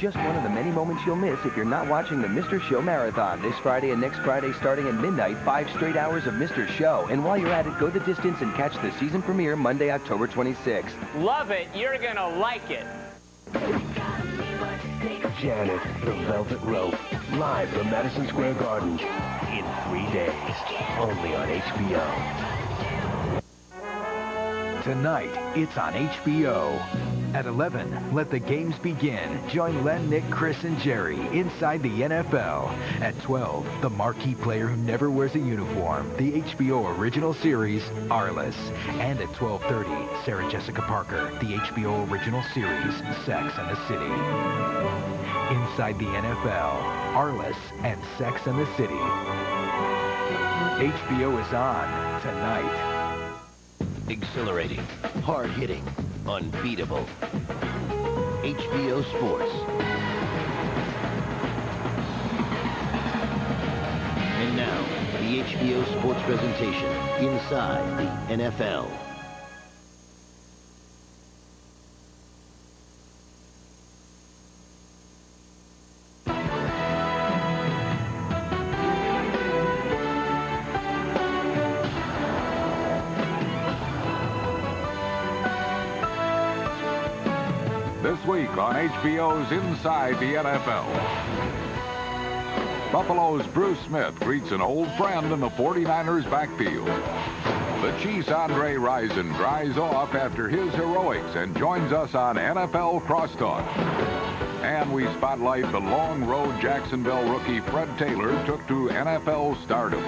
just one of the many moments you'll miss if you're not watching the Mr. Show Marathon this Friday and next Friday starting at midnight, 5 straight hours of Mr. Show. And while you're at it, go the distance and catch the season premiere Monday, October 26th. Love it. You're going to like it. Janet, the Velvet Rope, live from Madison Square Garden in 3 days, only on HBO. Tonight, it's on HBO. At 11, let the games begin. Join Len, Nick, Chris, and Jerry inside the NFL. At 12, the marquee player who never wears a uniform, the HBO original series, Arliss. And at 12:30, Sarah Jessica Parker, the HBO original series, Sex and the City. Inside the NFL, Arliss and Sex and the City. HBO is on tonight. Exhilarating, hard-hitting, unbeatable. HBO Sports. And now, the HBO Sports presentation, Inside the NFL. This week on HBO's Inside the NFL. Buffalo's Bruce Smith greets an old friend in the 49ers backfield. The Chiefs' Andre Rison dries off after his heroics and joins us on NFL Crosstalk. And we spotlight the long road Jacksonville rookie Fred Taylor took to NFL stardom.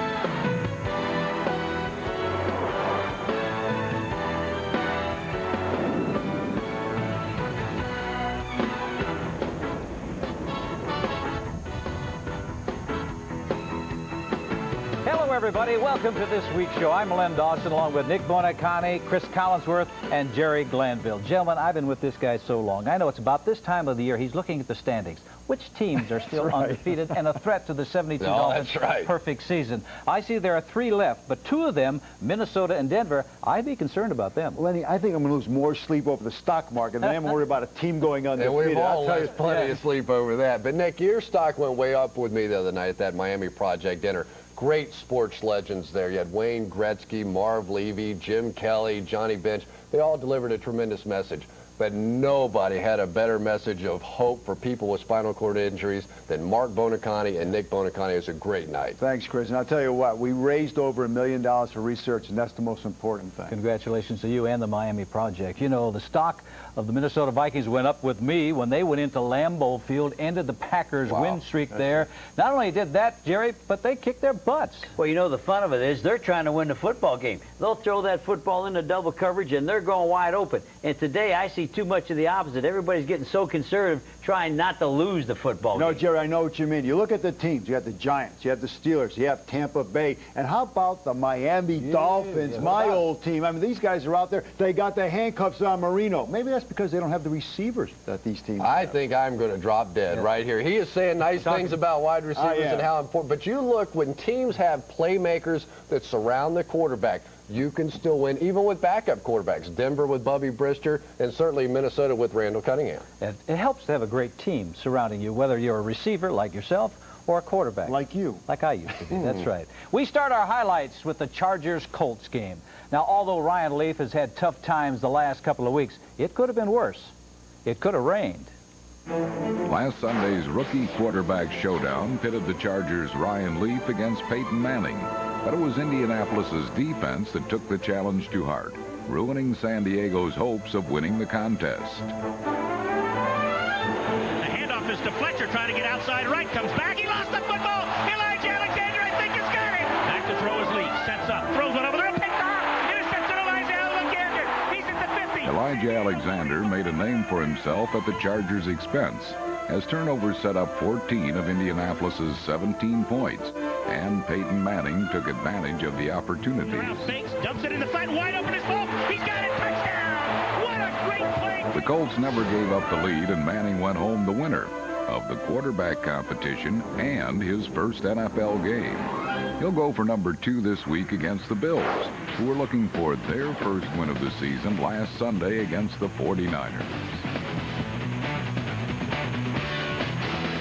Everybody, welcome to this week's show. I'm Len Dawson, along with Nick Bonacani, Chris Collinsworth, and Jerry Glanville. Gentlemen, I've been with this guy so long. I know it's about this time of the year he's looking at the standings. Which teams are still undefeated and a threat to the 72 Dolphins' perfect season? I see there are 3 left, but 2 of them, Minnesota and Denver, I'd be concerned about them. Lenny, I think I'm going to lose more sleep over the stock market than I'm worried about a team going undefeated. And we've all lost plenty of sleep over that. But, Nick, your stock went way up with me the other night at that Miami Project dinner. Great sports legends there. You had Wayne Gretzky, Marv Levy, Jim Kelly, Johnny Bench. They all delivered a tremendous message. But nobody had a better message of hope for people with spinal cord injuries than Mark Bonacani and Nick Bonacani. It was a great night. Thanks, Chris. And I'll tell you what, we raised over $1 million for research, and that's the most important thing. Congratulations to you and the Miami Project. You know, the stock of the Minnesota Vikings went up with me when they went into Lambeau Field, ended the Packers' win streak there. Not only did that, Jerry, but they kicked their butts. Well, you know, the fun of it is they're trying to win the football game. They'll throw that football into double coverage, and they're going wide open. And today, I see too much of the opposite. Everybody's getting so conservative, trying not to lose the football game. No, Jerry, I know what you mean. You look at the teams. You have the Giants, you have the Steelers, you have Tampa Bay, and how about the Miami Dolphins, my old team? I mean, these guys are out there. They got the handcuffs on Marino. Maybe that's because they don't have the receivers that these teams I have. think I'm going to drop dead right here. He is saying nice things about wide receivers and how important. But you look, when teams have playmakers that surround the quarterback, you can still win, even with backup quarterbacks. Denver with Bubby Brister, and certainly Minnesota with Randall Cunningham. It helps to have a great team surrounding you, whether you're a receiver like yourself or a quarterback. Like you. Like I used to be, that's right. We start our highlights with the Chargers-Colts game. Now, although Ryan Leaf has had tough times the last couple of weeks, it could have been worse. It could have rained. Last Sunday's rookie quarterback showdown pitted the Chargers' Ryan Leaf against Peyton Manning. But it was Indianapolis's defense that took the challenge to heart, ruining San Diego's hopes of winning the contest. The handoff is to Fletcher, trying to get outside right. Comes back. He lost the football. Elijah Alexander, I think, has got it. Back to throw his Leaf. Sets up. Throws one over there. Picked off. Intercepted Elijah Alexander. He's at the 50. Elijah Alexander made a name for himself at the Chargers' expense, as turnovers set up 14 of Indianapolis's 17 points. And Peyton Manning took advantage of the opportunities. Brown fakes, dumps it in the front, wide open is Bolt. He's got it, touchdown! What a great play! The Colts never gave up the lead, and Manning went home the winner of the quarterback competition and his first NFL game. He'll go for number 2 this week against the Bills, who were looking for their first win of the season last Sunday against the 49ers.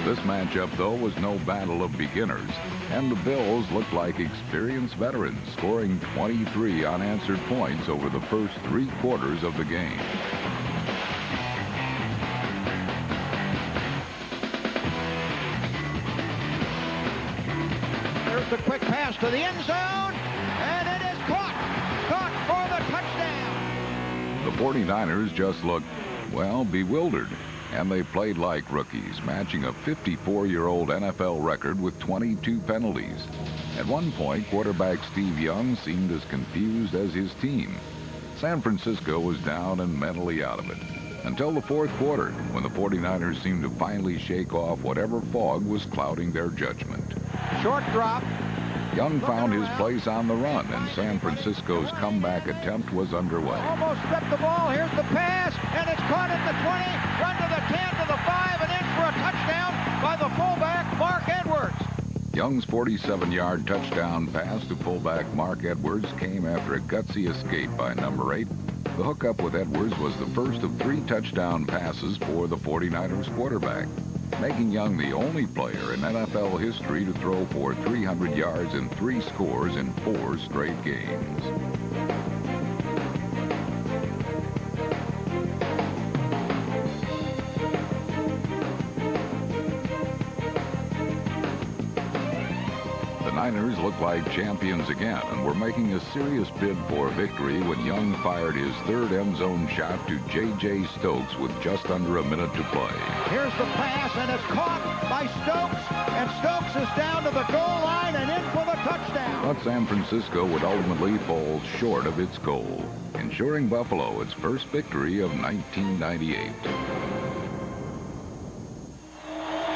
This matchup, though, was no battle of beginners, and the Bills looked like experienced veterans, scoring 23 unanswered points over the first 3 quarters of the game. There's the quick pass to the end zone, and it is caught for the touchdown. The 49ers just looked, well, bewildered. And they played like rookies, matching a 54-year-old NFL record with 22 penalties. At one point, quarterback Steve Young seemed as confused as his team. San Francisco was down and mentally out of it, until the 4th quarter, when the 49ers seemed to finally shake off whatever fog was clouding their judgment. Short drop. Young found his place on the run, and San Francisco's comeback attempt was underway. Almost stripped the ball. Here's the pass, and it's caught at the 20, run to the 10, to the 5, and in for a touchdown by the fullback, Mark Edwards. Young's 47-yard touchdown pass to fullback Mark Edwards came after a gutsy escape by number 8. The hookup with Edwards was the first of 3 touchdown passes for the 49ers quarterback, making Young the only player in NFL history to throw for 300 yards and 3 scores in 4 straight games. The Niners looked like champions again and were making a serious bid for victory when Young fired his 3rd end zone shot to J.J. Stokes with just under a minute to play. Here's the pass, and it's caught by Stokes, and Stokes is down to the goal line and in for the touchdown. But San Francisco would ultimately fall short of its goal, ensuring Buffalo its first victory of 1998.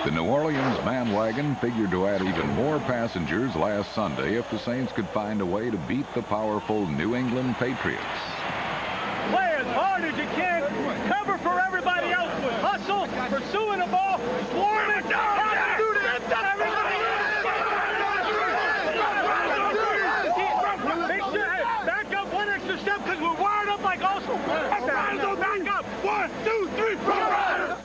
The New Orleans bandwagon figured to add even more passengers last Sunday if the Saints could find a way to beat the powerful New England Patriots. Play as hard as you can. Cover for everybody else. Hustle, pursuing the ball, swarming. Make sure, back up 1 extra step because we're wired up like awesome. Back up. 1, 2, 3, 4.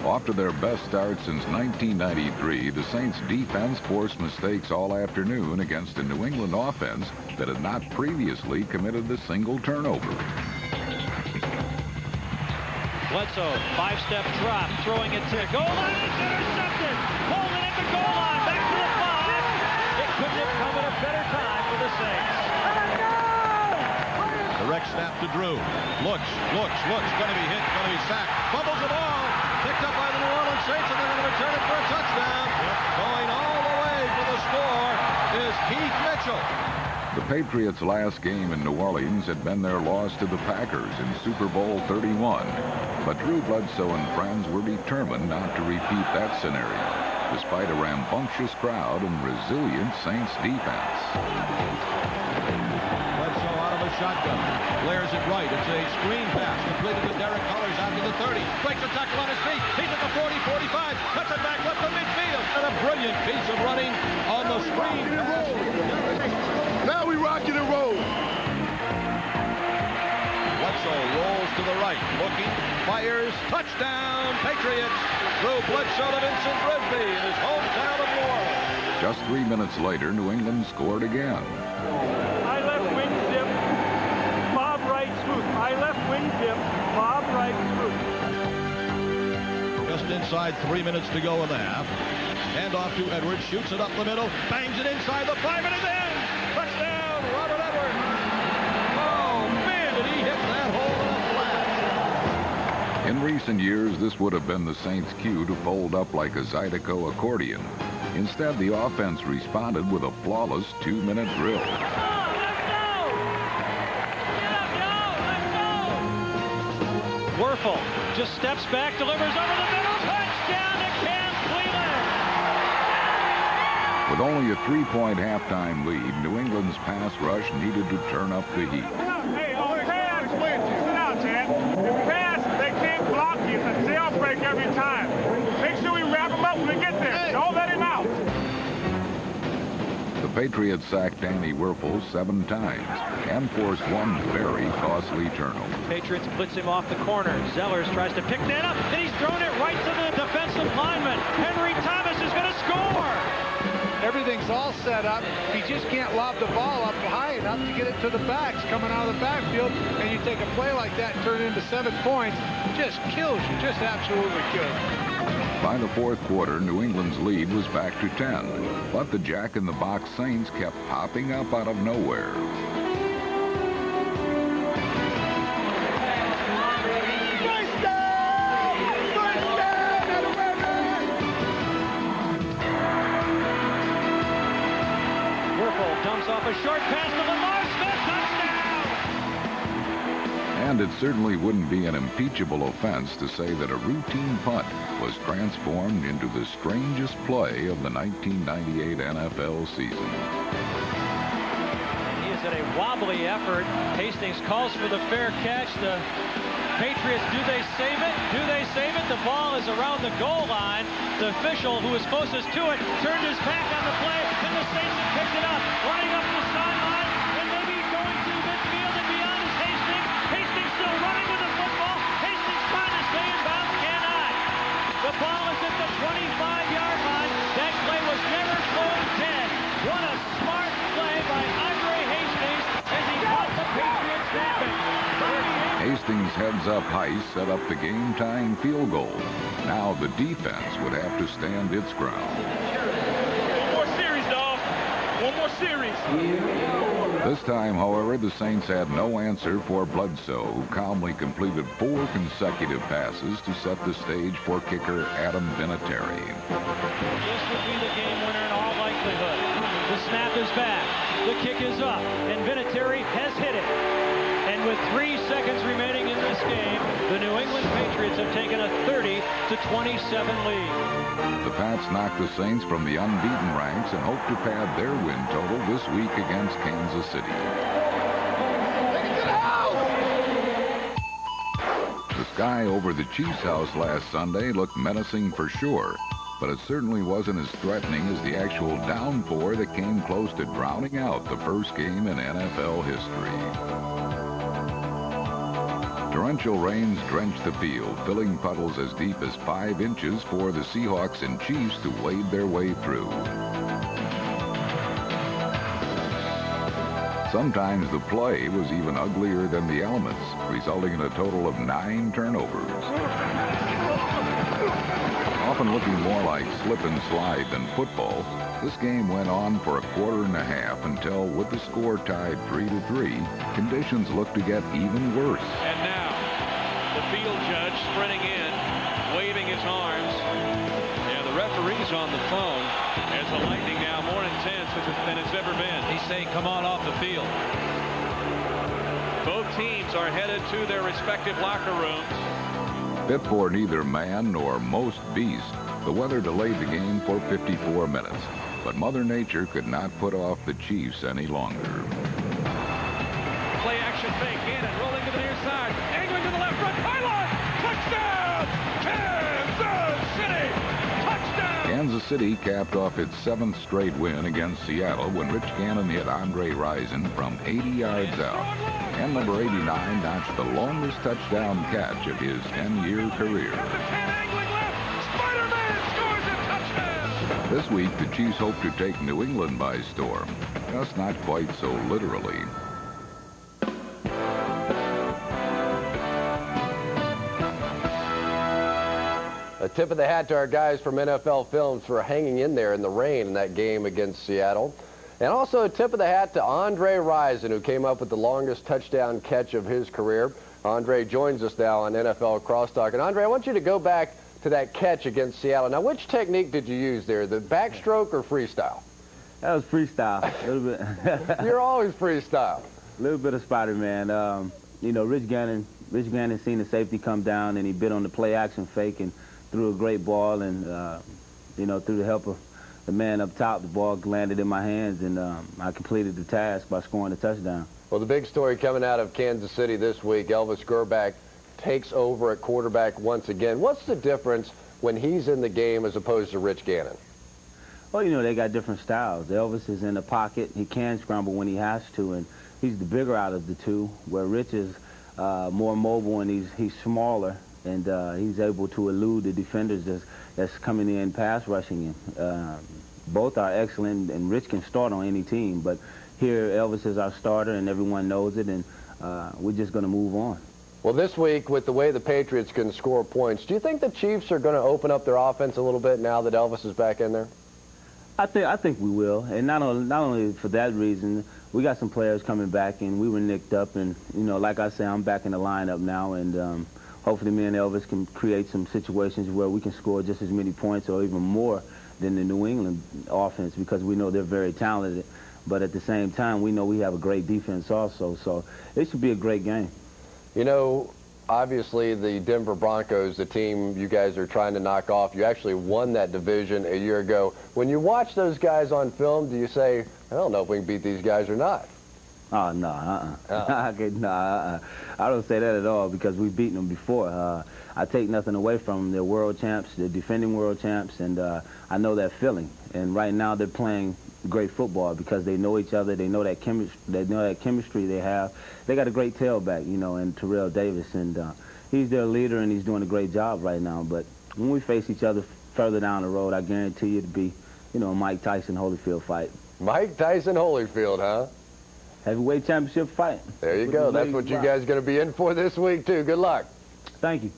Off to their best start since 1993, the Saints' defense forced mistakes all afternoon against a New England offense that had not previously committed a single turnover. Bledsoe, 5-step drop, throwing it to goal line. It's intercepted. Holding at the goal line. Back to the 5. It couldn't have come at a better time for the Saints. Direct snap to Drew. Looks. Going to be hit, going to be sacked. Fumbles the ball. Picked up by the New Orleans Saints, and they're going to return it for a touchdown. Going all the way for the score is Keith Mitchell. The Patriots' last game in New Orleans had been their loss to the Packers in Super Bowl 31. But Drew Bledsoe and friends were determined not to repeat that scenario, despite a rambunctious crowd and resilient Saints defense. Bledsoe out of a shotgun. Blares it right. It's a screen pass completed to Derek Cullors out to the 30. Breaks a tackle on his feet. He's at the 40, 45. Cuts it back left to midfield. And a brilliant piece of running on the screen pass. Now we rocking and roll. Bledsoe rolls to the right. Looking. Fires. Touchdown. Patriots. Through Bledsoe to Vincent Brisby in his hometown of New Orleans. Just 3 minutes later, New England scored again. I left wing zip, Bob right swoop. I left wing zip, Bob right swoop. Just inside 3 minutes to go in the half. Hand off to Edwards, shoots it up the middle, bangs it inside the 5, and it's in! Touchdown, Robert Edwards! Oh, man, did he hit that hole in a flash! In recent years, this would have been the Saints' cue to fold up like a Zydeco accordion. Instead, the offense responded with a flawless 2-minute drill. Werfel just steps back, delivers over the middle, touchdown to Cam Cleveland. With only a 3-point halftime lead, New England's pass rush needed to turn up the heat. Hey, on pass, sit down, Chad. If pass, they can't block you. It's a jailbreak every time. Make sure we wrap him up when we get there. Don't let him out. The Patriots sacked Danny Werfel 7 times and forced one very costly turnover. Patriots blitz him off the corner. Zellers tries to pick that up, and he's thrown it right to the defensive lineman. Henry Thomas is going to score. Everything's all set up. He just can't lob the ball up high enough to get it to the backs coming out of the backfield, and you take a play like that and turn it into 7 points. Just kills you. Just absolutely kills you. By the fourth quarter, New England's lead was back to 10, but the Jack-in-the-Box Saints kept popping up out of nowhere. Werfel dumps off a short pass to Lamar Smith. Touchdown! And it certainly wouldn't be an impeachable offense to say that a routine punt was transformed into the strangest play of the 1998 NFL season. He is at a wobbly effort. Hastings calls for the fair catch. The Patriots, do they save it? Do they save it? The ball is around the goal line. The official who was closest to it turned his back on the play, and the Saints have picked it up. Running up the sideline, and maybe going to midfield and beyond is Hastings. Hastings still running with the football. Hastings trying to stay in bounds, cannot. The ball is at the 25-yard line. That play was never called dead. What a smart play by Andre Hastings as he caught the Patriots napping. Hastings heads up Heiss set up the game-tying field goal. Now the defense would have to stand its ground. One more series, dog. One more series. This time, however, the Saints had no answer for Bledsoe, who calmly completed 4 consecutive passes to set the stage for kicker Adam Vinatieri. This would be the game winner in all likelihood. The snap is back. The kick is up, and Vinatieri has hit it. And with 3 seconds remaining in this game, the New England Patriots have taken a 30-27 lead. The Pats knocked the Saints from the unbeaten ranks and hope to pad their win total this week against Kansas City. The sky over the Chiefs' house last Sunday looked menacing for sure, but it certainly wasn't as threatening as the actual downpour that came close to drowning out the first game in NFL history. Torrential rains drenched the field, filling puddles as deep as 5 inches for the Seahawks and Chiefs to wade their way through. Sometimes the play was even uglier than the elements, resulting in a total of 9 turnovers. Often looking more like slip and slide than football, this game went on for a quarter and a half until, with the score tied 3-3, conditions looked to get even worse. And now, the field judge sprinting in, waving his arms. Yeah, the referee's on the phone as the Lightning now more intense than it's ever been. He's saying, come on off the field. Both teams are headed to their respective locker rooms. Fit for neither man nor most beast, the weather delayed the game for 54 minutes, but Mother Nature could not put off the Chiefs any longer. Play action fake, Gannon rolling to the near side, angling to the left front pylon, touchdown, Kansas City, touchdown! Kansas City capped off its 7th straight win against Seattle when Rich Gannon hit Andre Rison from 80 yards out, and number 89 notched the longest touchdown catch of his 10-year career. This week, the Chiefs hope to take New England by storm, just not quite so literally. A tip of the hat to our guys from NFL Films for hanging in there in the rain in that game against Seattle. And also a tip of the hat to Andre Rison, who came up with the longest touchdown catch of his career. Andre joins us now on NFL Crosstalk. And Andre, I want you to go back to that catch against Seattle. Now, which technique did you use there, the backstroke or freestyle? That was freestyle, a little bit. You're always freestyle. A little bit of Spider-Man. You know, Rich Gannon seen the safety come down, and he bit on the play-action fake and threw a great ball. And, you know, through the help of the man up top, the ball landed in my hands, and I completed the task by scoring a touchdown. Well, the big story coming out of Kansas City this week, Elvis Grbac takes over at quarterback once again. What's the difference when he's in the game as opposed to Rich Gannon? well, you know, they got different styles. Elvis is in the pocket. He can scramble when he has to, and he's the bigger out of the two, where Rich is more mobile and he's smaller, and he's able to elude the defenders that's coming in pass rushing him. Both are excellent, and Rich can start on any team, but here Elvis is our starter, and everyone knows it, and we're just going to move on. Well, this week, with the way the Patriots can score points, do you think the Chiefs are going to open up their offense a little bit now that Elvis is back in there? I think we will, and not only for that reason. We got some players coming back, and we were nicked up, and you know, like I say, I'm back in the lineup now, and hopefully me and Elvis can create some situations where we can score just as many points or even more than the New England offense, because we know they're very talented. But at the same time, we know we have a great defense also, so it should be a great game. You know, obviously the Denver Broncos, the team you guys are trying to knock off, you actually won that division a year ago. When you watch those guys on film, do you say, I don't know if we can beat these guys or not? Oh, no, I don't say that at all, because we've beaten them before. I take nothing away from them. They're world champs, they're defending world champs, and I know that feeling. And right now they're playing great football because they know each other, they know that chemistry they have. They got a great tailback, you know, in Terrell Davis, and he's their leader, and he's doing a great job right now. But when we face each other further down the road, I guarantee you it'll be, you know, a Mike Tyson-Holyfield fight. Mike Tyson-Holyfield, huh? Heavyweight championship fight. There you go. That's what you guys are going to be in for this week, too. Good luck. Thank you.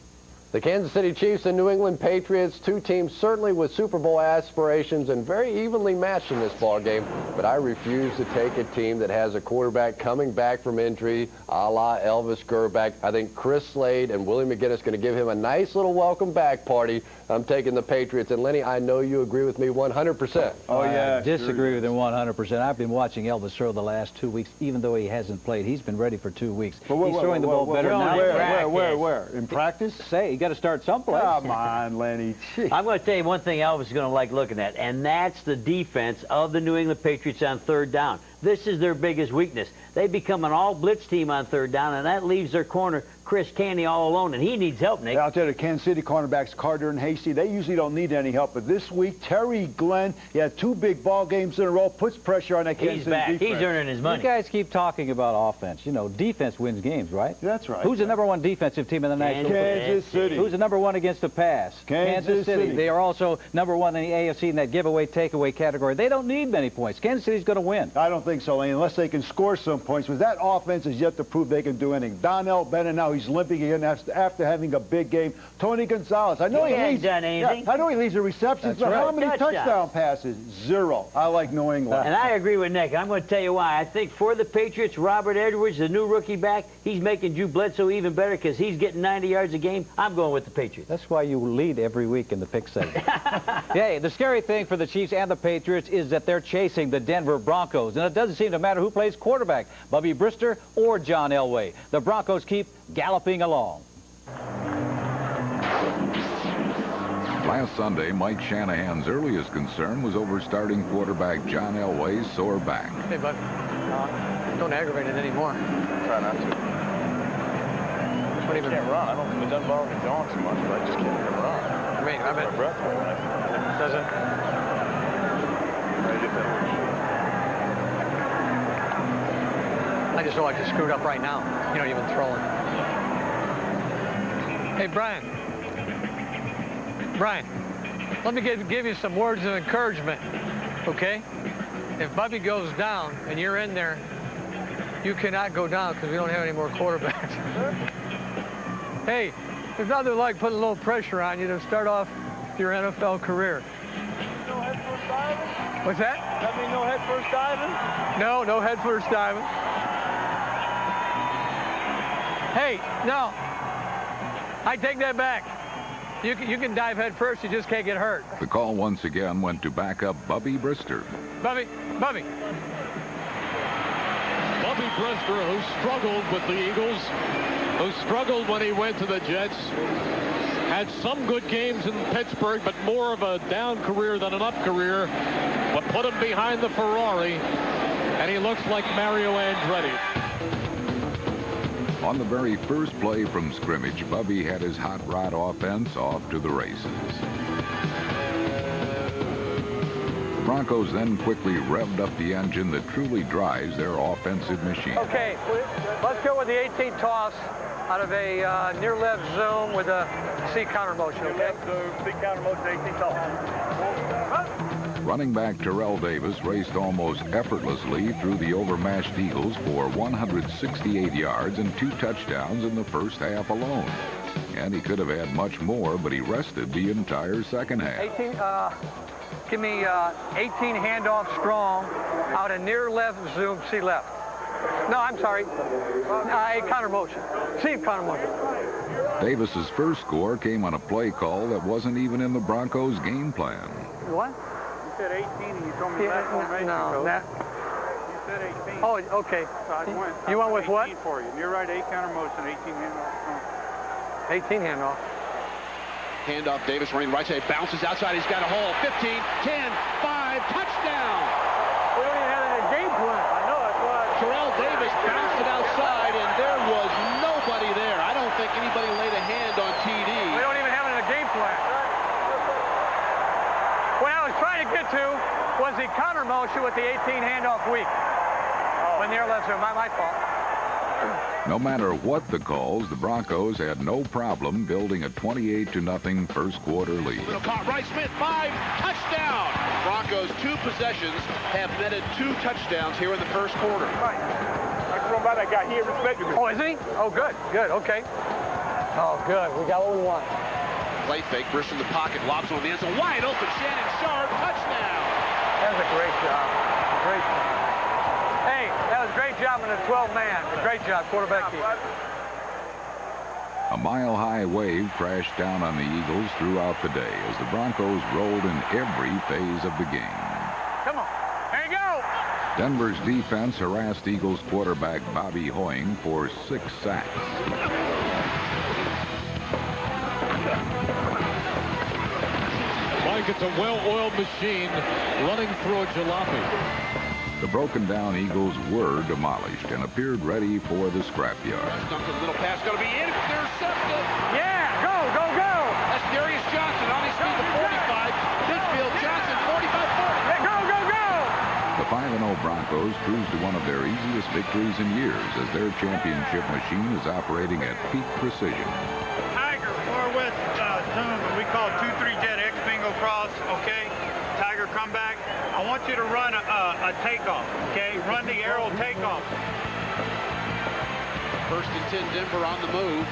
The Kansas City Chiefs and New England Patriots, two teams certainly with Super Bowl aspirations and very evenly matched in this ball game, but I refuse to take a team that has a quarterback coming back from injury, a la Elvis Grbac. I think Chris Slade and Willie McGinnis going to give him a nice little welcome back party. I'm taking the Patriots. And Lenny, I know you agree with me 100%. Oh, yeah. I disagree with him 100%. I've been watching Elvis throw the last 2 weeks, even though he hasn't played. He's been ready for 2 weeks. He's throwing the ball better now. Where? In practice? Say, you got to start someplace. Come on, Lenny. I'm going to tell you one thing Elvis is going to like looking at, and that's the defense of the New England Patriots on third down. This is their biggest weakness. They become an all-blitz team on third down, and that leaves their corner, Chris Canty, all alone, and he needs help, Nick. Yeah, I'll tell you, the Kansas City cornerbacks, Carter and Hasty, they usually don't need any help, but this week, Terry Glenn, he had 2 big ball games in a row, puts pressure on that Kansas City defense. He's earning his money. You guys keep talking about offense. You know, defense wins games, right? That's right. Who's the #1 defensive team in the National Football League? Kansas City. Who's the #1 against the pass? Kansas City. They are also #1 in the AFC in that giveaway, takeaway category. They don't need many points. Kansas City's going to win. I don't think so, Lane, unless they can score some points, because that offense is yet to prove they can do anything. Donnell Bennett, now he's limping again after having a big game. Tony Gonzalez, I know he hasn't done anything. Yeah, I know he leads the receptions, but how many touchdown passes? 0. I like New England. And I agree with Nick. I'm going to tell you why. I think for the Patriots, Robert Edwards, the new rookie back, he's making Drew Bledsoe even better because he's getting 90 yards a game. I'm going with the Patriots. That's why you lead every week in the pick segment. Yeah, the scary thing for the Chiefs and the Patriots is that they're chasing the Denver Broncos, and it doesn't seem to matter who plays quarterback, Bubby Brister or John Elway. The Broncos keep galloping along. Last Sunday, Mike Shanahan's earliest concern was over starting quarterback John Elway's sore back. Hey, bud. Don't aggravate it anymore. Try not to. I can't run. I don't think it doesn't bother me going too much, but I just can't even run. I mean, I bet. My breath doesn't. I just feel like you're screwed up right now. You don't even throw it. Hey, Brian. Brian, let me give you some words of encouragement, okay? If Bubby goes down and you're in there, you cannot go down because we don't have any more quarterbacks. Hey, there's nothing like putting a little pressure on you to start off your NFL career. No head first diving? What's that? That mean no head first diving? No, no head first diving. Hey, no. I take that back. You can dive head first, you just can't get hurt. The call once again went to backup Bubby Brister. Bubby. Bubby Brister, who struggled with the Eagles, who struggled when he went to the Jets, had some good games in Pittsburgh, but more of a down career than an up career, but put him behind the Ferrari, and he looks like Mario Andretti. On the very first play from scrimmage, Bubby had his hot rod offense off to the races. Broncos then quickly revved up the engine that truly drives their offensive machine. Okay, let's go with the 18 toss out of a near left zoom with a C counter motion, okay? C counter motion, 18 toss. Running back Terrell Davis raced almost effortlessly through the overmatched Eagles for 168 yards and 2 touchdowns in the first half alone. And he could have had much more, but he rested the entire second half. 18, give me 18 handoff strong out of near left zoom, C left. No, I'm sorry. A counter motion. C counter motion. Davis's first score came on a play call that wasn't even in the Broncos' game plan. What? You said 18 and you told me that formation. No, that. You said 18. Oh, okay. So I went. You went with what? 18 for you. Near right, 8 counter motion, 18 handoff. 18 handoff. Handoff, Davis running right side, bounces outside, he's got a hole, 15, 10, 5, touchdown! We don't even have a game plan. I know, that's why. Terrell Davis bounced it outside, and there was nobody there. I don't think anybody laid a hand on TD. We don't even have it in a game plan. What I was trying to get to was the counter motion with the 18 handoff weak. When they're left zone, my fault. No matter what the calls, the Broncos had no problem building a 28-0 first quarter lead. Little caught right, Smith, 5, touchdown! Broncos 2 possessions have netted 2 touchdowns here in the first quarter. Right. I can run by that guy. He respected me. Oh, is he? Oh, good, good, okay. Oh, good. We got what we want. Play fake, Brish in the pocket, lobs on the end zone, wide open, Shannon Sharp, touchdown! That was a great job. Great job. Hey, that was a great job in the 12-man. Great job, quarterback keeper. A mile-high wave crashed down on the Eagles throughout the day as the Broncos rolled in every phase of the game. Come on. There you go. Denver's defense harassed Eagles quarterback Bobby Hoying for 6 sacks. Mike, it's a well-oiled machine running through a jalopy. The broken-down Eagles were demolished and appeared ready for the scrapyard. Duncan, little pass going to be intercepted. Yeah, go, go, go. That's Darius Johnson on his speed to 45. Pittsfield Johnson, 45-40. Yeah, go, go, go. The 5-0 Broncos cruised to one of their easiest victories in years as their championship machine is operating at peak precision. Tiger, far west zone, and we call 2-3 jet X bingo cross, okay? Tiger, come back. I want you to run a takeoff, okay? Run the arrow takeoff. First and 10, Denver on the move.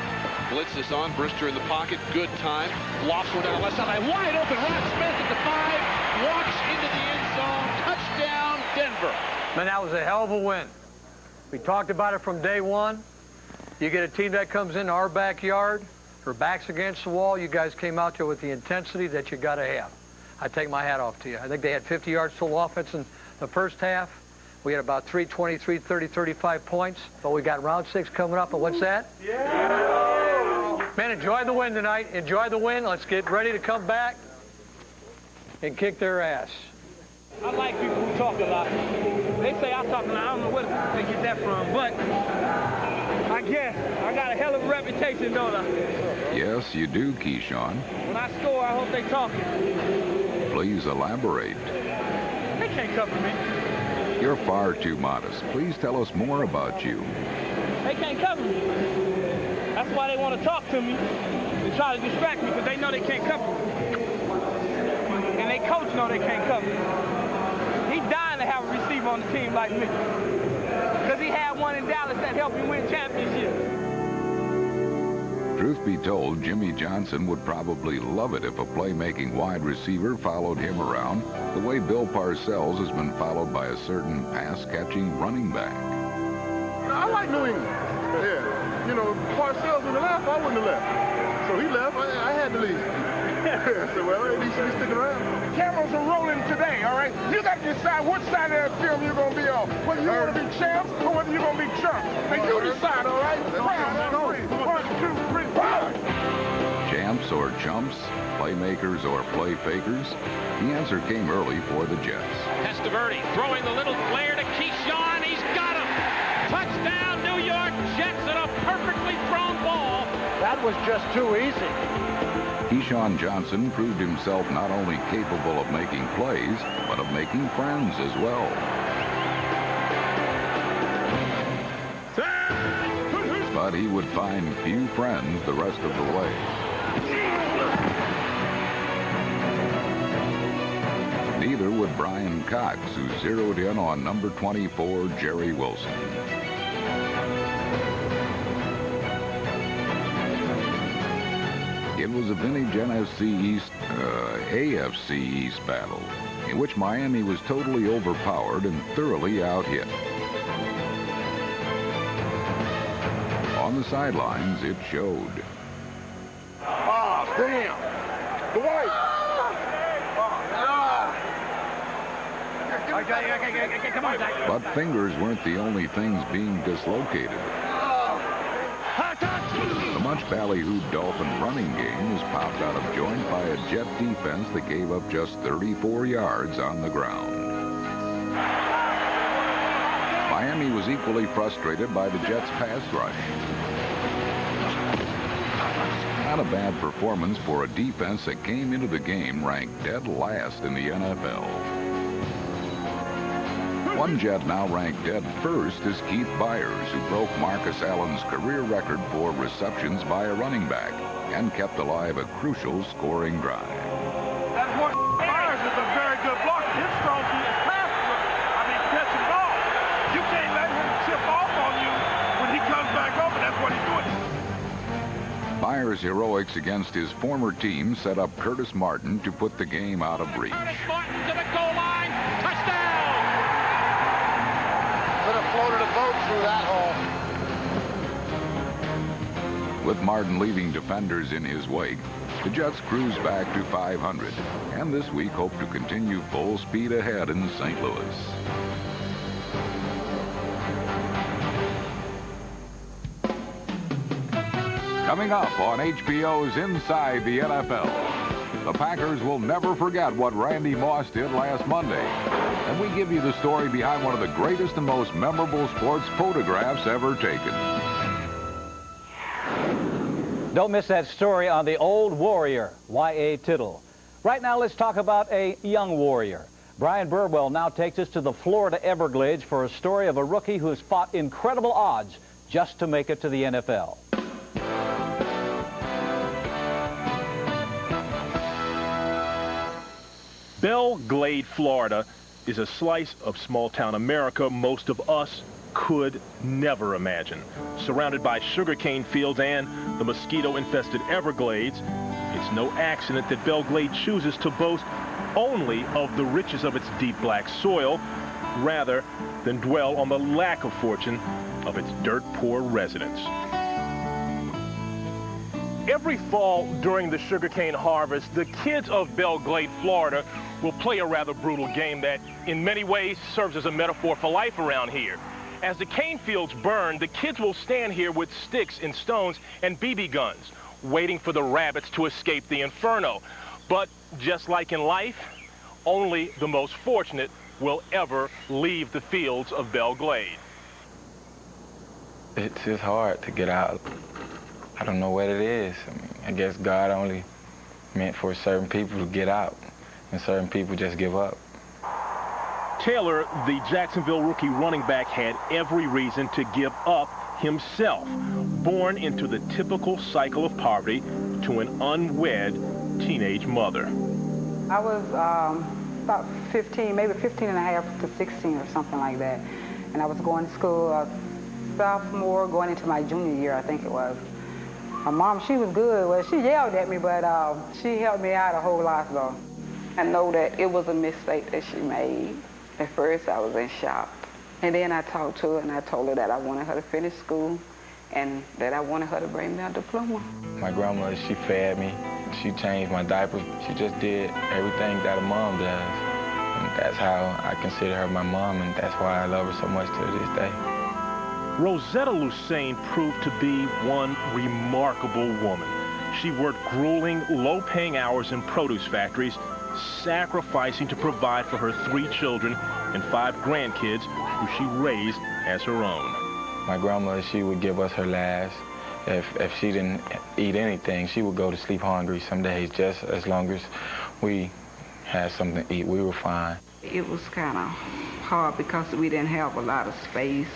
Blitz is on, Brister in the pocket, good time. Lofts one down the left side, wide open, Ron Smith at the 5, walks into the end zone, touchdown, Denver. Man, that was a hell of a win. We talked about it from day one. You get a team that comes into our backyard, her back's against the wall, you guys came out there with the intensity that you got to have. I take my hat off to you. I think they had 50 yards total offense in the first half. We had about 320, 330, 35 points. But we got round 6 coming up, and what's that? Yeah! Man, enjoy the win tonight. Enjoy the win. Let's get ready to come back and kick their ass. I like people who talk a lot. They say I talk a lot. I don't know where they get that from, but I guess I got a hell of a reputation, don't I? Yes, you do, Keyshawn. When I score, I hope they talk. Please elaborate. They can't cover me. You're far too modest. Please tell us more about you. They can't cover me. That's why they want to talk to me and try to distract me because they know they can't cover me. And they coach know they can't cover me. He's dying to have a receiver on the team like me because he had one in Dallas that helped him win championships. Truth be told, Jimmy Johnson would probably love it if a playmaking wide receiver followed him around the way Bill Parcells has been followed by a certain pass-catching running back. I like New England. Yeah. You know, Parcells would have left, I wouldn't have left. So he left, I had to leave. I said, well, he should be sticking around. Cameras are rolling today, all right? You got to decide which side of that film you're going to be on. Whether you want to be champs or whether you're going to be chumps. And you decide, all right? Round 3. 1, 2, 3, 4. Champs or chumps, playmakers or play fakers? The answer came early for the Jets. Testaverde throwing the little flare to Keyshawn. He's got him. Touchdown, New York Jets, and a perfectly thrown ball. That was just too easy. Keyshawn Johnson proved himself not only capable of making plays, but of making friends as well. But he would find few friends the rest of the way. Neither would Brian Cox, who zeroed in on number 24, Jerry Wilson. It was a vintage AFC East battle in which Miami was totally overpowered and thoroughly out-hit. On the sidelines, it showed. Oh, damn. Dwight. But fingers weren't the only things being dislocated. The much ballyhooed Dolphin running game was popped out of joint by a Jet defense that gave up just 34 yards on the ground. Miami was equally frustrated by the Jets' pass rush. Not a bad performance for a defense that came into the game ranked dead last in the NFL. One Jet now ranked dead first is Keith Byers, who broke Marcus Allen's career record for receptions by a running back and kept alive a crucial scoring drive. That's what Byers is a very good blocker. His strong suit is pass rush. I mean, catching balls. You can't let him chip off on you when he comes back up, and that's what he's doing. Byers' heroics against his former team set up Curtis Martin to put the game out of reach. Martin to the goal line. Touchdown! Could have floated a boat through that hole. With Martin leaving defenders in his wake, the Jets cruise back to 500, and this week hope to continue full speed ahead in St. Louis. Coming up on HBO's Inside the NFL, the Packers will never forget what Randy Moss did last Monday. And we give you the story behind one of the greatest and most memorable sports photographs ever taken. Don't miss that story on the Old Warrior, Y.A. Tittle. Right now, let's talk about a young warrior. Brian Burwell now takes us to the Florida Everglades for a story of a rookie who has fought incredible odds just to make it to the NFL. Belle Glade, Florida is a slice of small-town America most of us could never imagine. Surrounded by sugarcane fields and the mosquito-infested Everglades, it's no accident that Belle Glade chooses to boast only of the riches of its deep black soil rather than dwell on the lack of fortune of its dirt-poor residents. Every fall during the sugarcane harvest, the kids of Belle Glade, Florida will play a rather brutal game that in many ways serves as a metaphor for life around here. As the cane fields burn, the kids will stand here with sticks and stones and BB guns, waiting for the rabbits to escape the inferno. But just like in life, only the most fortunate will ever leave the fields of Belle Glade. It's just hard to get out. I don't know what it is. I mean, I guess God only meant for certain people to get out, and certain people just give up. Taylor, the Jacksonville rookie running back, had every reason to give up himself. Born into the typical cycle of poverty to an unwed teenage mother. I was about 15, maybe 15 and a half to 16 or something like that. And I was going to school, sophomore, going into my junior year, I think it was. My mom, she was good. Well, she yelled at me, but she helped me out a whole lot, though. I know that it was a mistake that she made. At first, I was in shock. And then I talked to her, and I told her that I wanted her to finish school and that I wanted her to bring me a diploma. My grandmother, she fed me. She changed my diapers. She just did everything that a mom does. And that's how I consider her my mom, and that's why I love her so much to this day. Rosetta Lucane proved to be one remarkable woman. She worked grueling, low-paying hours in produce factories, sacrificing to provide for her 3 children and 5 grandkids who she raised as her own. My grandmother, she would give us her last if she didn't eat anything, she would go to sleep hungry some days. Just as long as we had something to eat, we were fine. It was kind of hard because we didn't have a lot of space.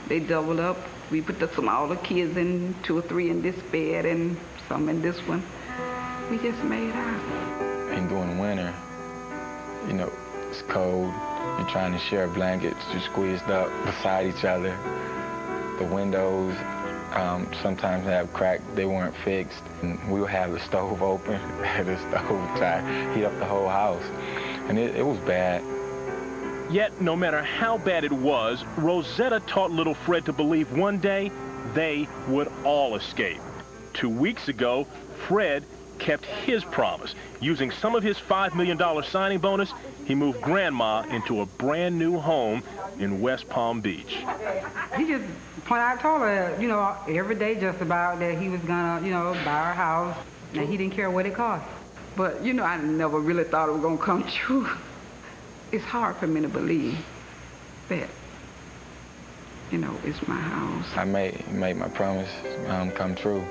They doubled up. We put some all the kids in, 2 or 3 in this bed and some in this one. We just made out. And during winter, you know, it's cold. You're trying to share blankets. You're squeezed up beside each other. The windows sometimes have cracked. They weren't fixed. And we would have the stove open, the stove try to heat up the whole house. And it was bad. Yet, no matter how bad it was, Rosetta taught little Fred to believe one day they would all escape. 2 weeks ago, Fred kept his promise. Using some of his $5 million signing bonus, he moved Grandma into a brand new home in West Palm Beach. He just, when I told her, you know, every day just about that he was gonna, you know, buy our house, and he didn't care what it cost. But, you know, I never really thought it was gonna come true. It's hard for me to believe that, you know, it's my house. I made my promise come true,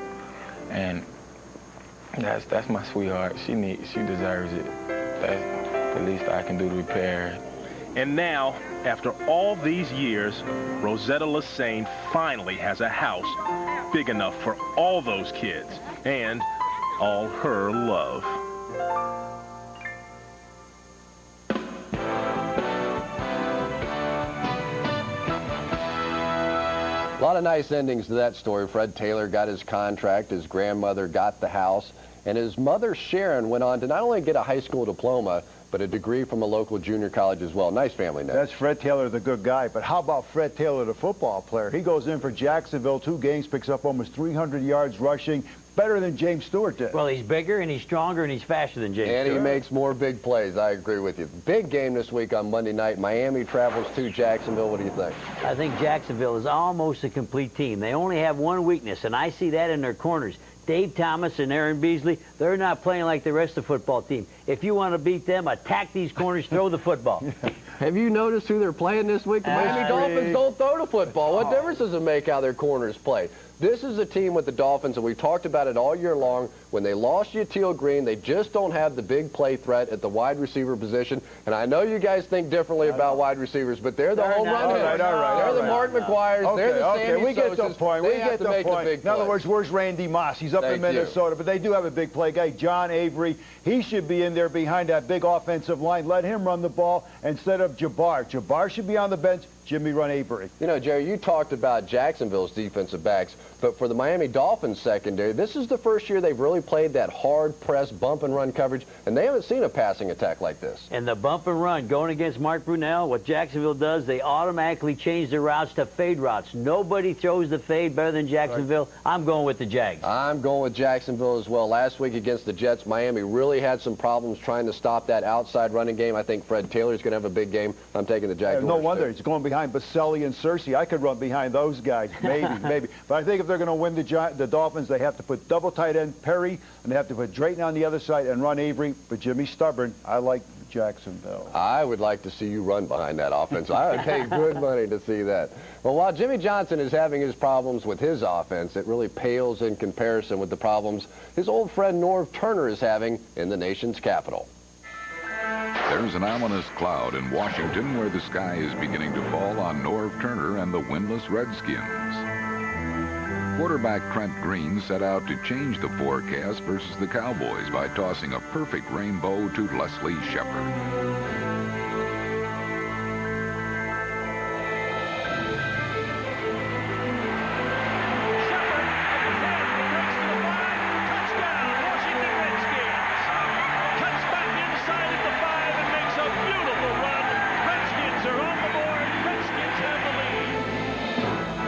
and that's my sweetheart. She deserves it. That's the least I can do to repair her. And now, after all these years, Rosetta Lassane finally has a house big enough for all those kids and all her love. A lot of nice endings to that story. Fred Taylor got his contract, his grandmother got the house, and his mother, Sharon, went on to not only get a high school diploma, but a degree from a local junior college as well. Nice family name. That's Fred Taylor, the good guy. But how about Fred Taylor, the football player? He goes in for Jacksonville, 2 games, picks up almost 300 yards rushing, better than James Stewart did. Well, he's bigger, and he's stronger, and he's faster than James Stewart. And he makes more big plays. I agree with you. Big game this week on Monday night. Miami travels to Jacksonville. What do you think? I think Jacksonville is almost a complete team. They only have one weakness, and I see that in their corners. Dave Thomas and Aaron Beasley, they're not playing like the rest of the football team. If you want to beat them, attack these corners, throw the football. Have you noticed who they're playing this week? The Miami Dolphins don't throw the football. What difference does it make how their corners play? This is a team with the Dolphins, and we've talked about it all year long. When they lost Yatil Green, they just don't have the big play threat at the wide receiver position. And I know you guys think differently about wide receivers, but they're the home run hitters. They're the Mark McGuires. They're the Sammy we get the point. We get the point. In other words, where's Randy Moss? He's up in Minnesota, but they do have a big play guy, John Avery. He should be in there behind that big offensive line. Let him run the ball instead of Jabbar. Jabbar should be on the bench. Jimmy run Avery. You know, Jerry, you talked about Jacksonville's defensive backs, but for the Miami Dolphins secondary, this is the first year they've really played that hard press, bump and run coverage, and they haven't seen a passing attack like this. And the bump and run, going against Mark Brunell, what Jacksonville does, they automatically change their routes to fade routes. Nobody throws the fade better than Jacksonville. Right. I'm going with the Jags. I'm going with Jacksonville as well. Last week against the Jets, Miami really had some problems trying to stop that outside running game. I think Fred Taylor's going to have a big game. I'm taking the Jaguars. No wonder. He's going behind Baselli and Cersei. I could run behind those guys, maybe. But I think if they're going to win the Dolphins, they have to put double tight end Perry, and they have to put Drayton on the other side and run Avery. But Jimmy's stubborn. I like Jacksonville. I would like to see you run behind that offense. I would pay good money to see that. Well, while Jimmy Johnson is having his problems with his offense, it really pales in comparison with the problems his old friend Norv Turner is having in the nation's capital. There's an ominous cloud in Washington where the sky is beginning to fall on Norv Turner and the winless Redskins. Quarterback Trent Green set out to change the forecast versus the Cowboys by tossing a perfect rainbow to Leslie Shepard.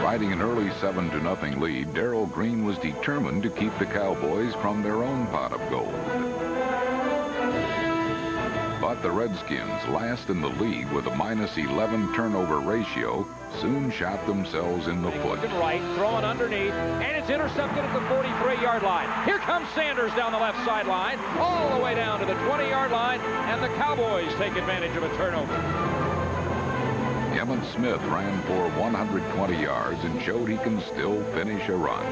Riding an early 7-0 lead, Darrell Green was determined to keep the Cowboys from their own pot of gold. But the Redskins, last in the league with a -11 turnover ratio, soon shot themselves in the foot. Right, throwing underneath, and it's intercepted at the 43-yard line. Here comes Sanders down the left sideline, all the way down to the 20-yard line, and the Cowboys take advantage of a turnover. Emmitt Smith ran for 120 yards and showed he can still finish a run.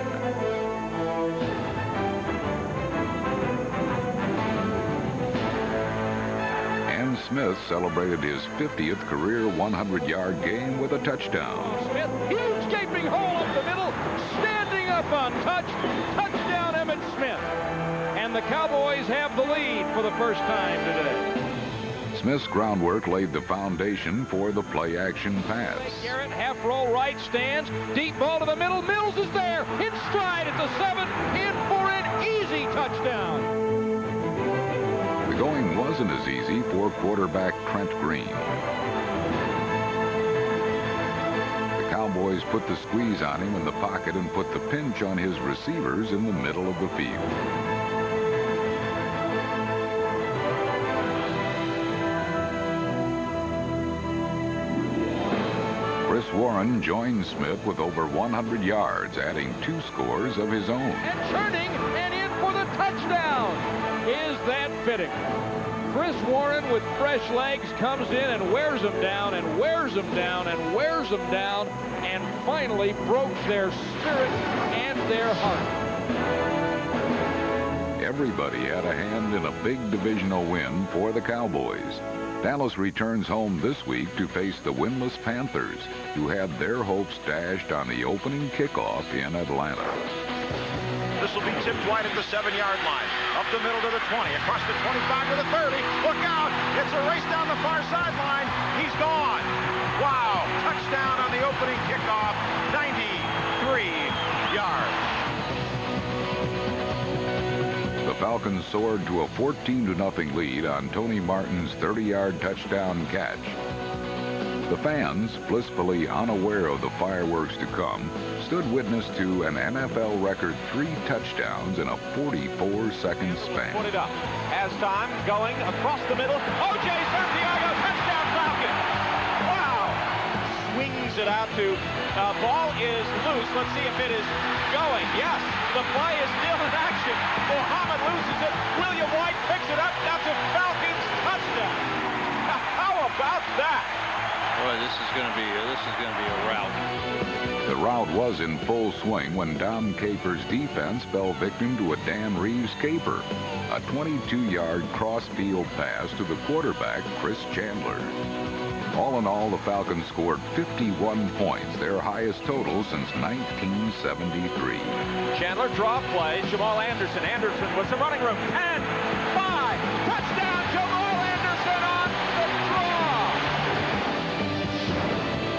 And Smith celebrated his 50th career 100-yard game with a touchdown. Smith, huge gaping hole up the middle, standing up untouched. Touchdown, Emmitt Smith. And the Cowboys have the lead for the first time today. Smith's groundwork laid the foundation for the play-action pass. Garrett, half roll right, stands, deep ball to the middle. Mills is there, in stride at the 7, in for an easy touchdown. The going wasn't as easy for quarterback Trent Green. The Cowboys put the squeeze on him in the pocket and put the pinch on his receivers in the middle of the field. Chris Warren joined Smith with over 100 yards, adding 2 scores of his own. And turning and in for the touchdown. Is that fitting? Chris Warren with fresh legs comes in and wears them down and wears them down and wears them down and finally broke their spirit and their heart. Everybody had a hand in a big divisional win for the Cowboys. Dallas returns home this week to face the winless Panthers, who had their hopes dashed on the opening kickoff in Atlanta. This will be tipped wide at the 7-yard line. Up the middle to the 20, across the 25 to the 30. Look out! It's a race down the far sideline. He's gone. Wow! Touchdown on the opening kickoff. 93 yards. The Falcons soared to a 14-0 lead on Tony Martin's 30-yard touchdown catch. The fans, blissfully unaware of the fireworks to come, stood witness to an NFL record 3 touchdowns in a 44-second span. Put it up. As time going across the middle. O.J. Santiago, touchdown Falcon. Wow. Swings it out to, ball is loose. Let's see if it is going. Yes, the play is still in action. Muhammad loses it. William White picks it up. That's a Falcons touchdown. How about that? Boy, this is going to be a rout. The rout was in full swing when Dom Capers' defense fell victim to a Dan Reeves caper, a 22-yard cross-field pass to the quarterback, Chris Chandler. All in all, the Falcons scored 51 points, their highest total since 1973. Chandler draw play. Jamal Anderson. Anderson with some running room. 10, 5, touchdown Jamal Anderson on the draw.